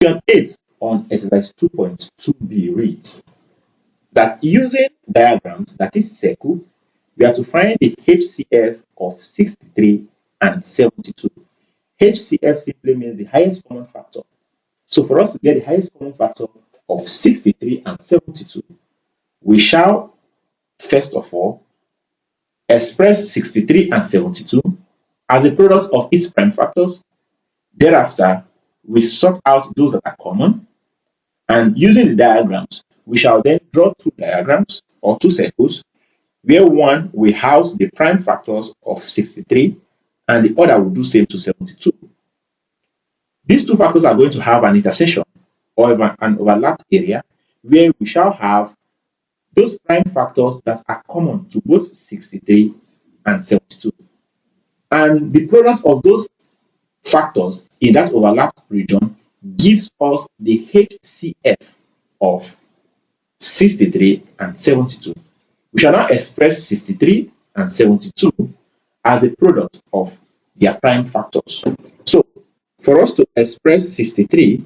Question 8 on exercise 2.2b reads that using diagrams, that is circle, we are to find the HCF of 63 and 72. HCF simply means the highest common factor. So for us to get the highest common factor of 63 and 72, we shall first of all express 63 and 72 as a product of its prime factors. Thereafter, we sort out those that are common, and using the diagrams, we shall then draw two diagrams or two circles, where one will house the prime factors of 63 and the other will do same to 72. These two factors are going to have an intersection or an overlapped area where we shall have those prime factors that are common to both 63 and 72. And the product of those factors in that overlapped region gives us the HCF of 63 and 72. We shall now express 63 and 72 as a product of their prime factors. So, for us to express 63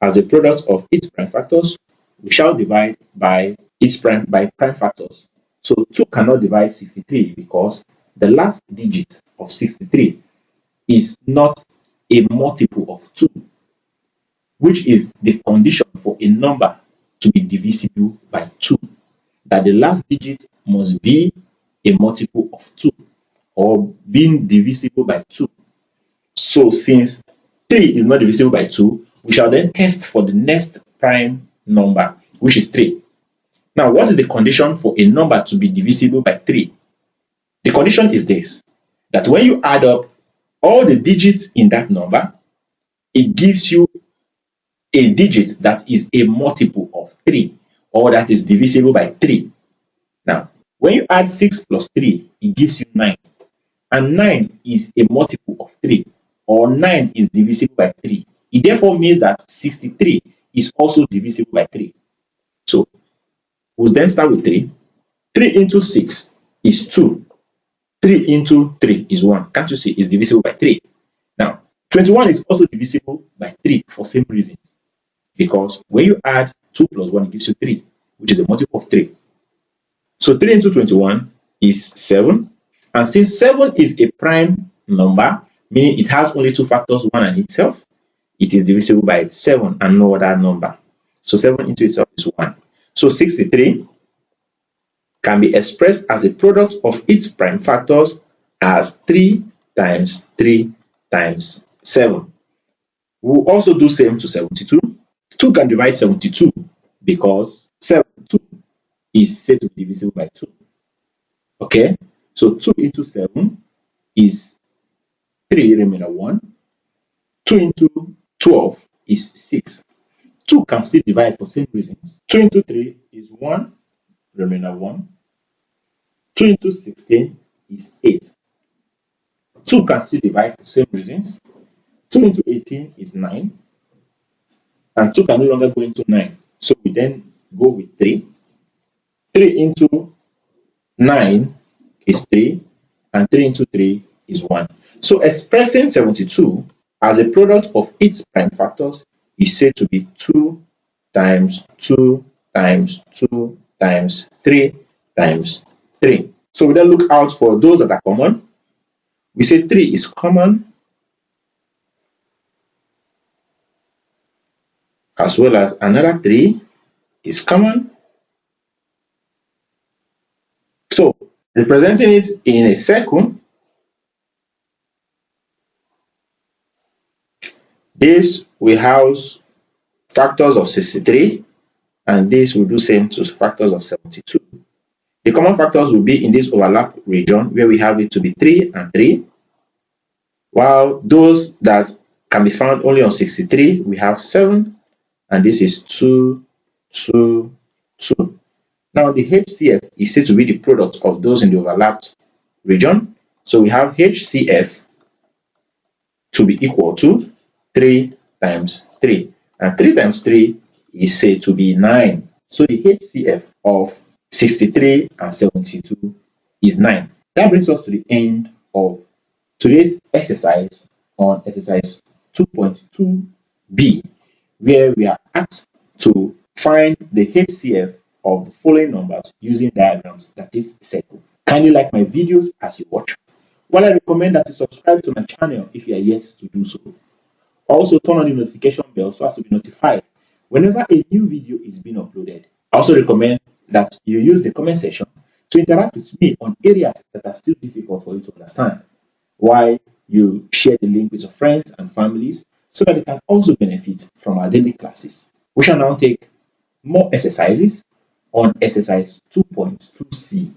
as a product of its prime factors, we shall divide by prime factors. So 2 cannot divide 63 because the last digit of 63 is not a multiple of 2, which is the condition for a number to be divisible by 2, that the last digit must be a multiple of 2 or being divisible by 2. So since 3 is not divisible by 2, we shall then test for the next prime number, which is 3. Now, what is the condition for a number to be divisible by 3? The condition is this, that when you add up all the digits in that number, it gives you a digit that is a multiple of 3 or that is divisible by 3. Now, when you add 6 plus 3, it gives you 9. And 9 is a multiple of 3 or 9 is divisible by 3. It therefore means that 63 is also divisible by 3. So, we'll then start with 3. 3 into 6 is 2. 3 into 3 is 1. Can't you see? It's divisible by 3. Now, 21 is also divisible by 3 for same reasons. Because when you add 2 plus 1, it gives you 3, which is a multiple of 3. So 3 into 21 is 7. And since 7 is a prime number, meaning it has only two factors, 1 and itself, it is divisible by 7 and no other number. So 7 into itself is 1. So 63 can be expressed as a product of its prime factors as 3 times 3 times 7. We'll also do same to 72. 2 can divide 72 because 72 is said to be divisible by 2. Okay, so 2 into 7 is 3 remainder 1. 2 into 12 is 6. 2 can still divide for same reasons. 2 into 3 is 1 remainder 1. 2 into 16 is 8. 2 can still divide for same reasons. 2 into 18 is 9. And 2 can no longer go into 9. So we then go with 3. 3 into 9 is 3. And 3 into 3 is 1. So expressing 72 as a product of its prime factors is said to be 2 times 2 times 2 times 3 times 3. So we then look out for those that are common. We say 3 is common, as well as another 3 is common. So representing it in a circle, this will house factors of 63, and this will do same to factors of 72. The common factors will be in this overlap region where we have it to be 3 and 3, while those that can be found only on 63, we have 7, and this is 2, 2, 2. Now the HCF is said to be the product of those in the overlapped region. So we have HCF to be equal to 3 times 3. And 3 times 3 is said to be 9. So the HCF of 63 and 72 is 9. That brings us to the end of today's exercise on exercise 2.2b, where we are asked to find the HCF of the following numbers using diagrams, that is circle. Kindly like my videos as you watch. While I recommend that you subscribe to my channel if you are yet to do so. Also turn on the notification bell so as to be notified whenever a new video is being uploaded. I also recommend that you use the comment section to interact with me on areas that are still difficult for you to understand, while you share the link with your friends and families so that they can also benefit from our daily classes. We shall now take more exercises on exercise 2.2c.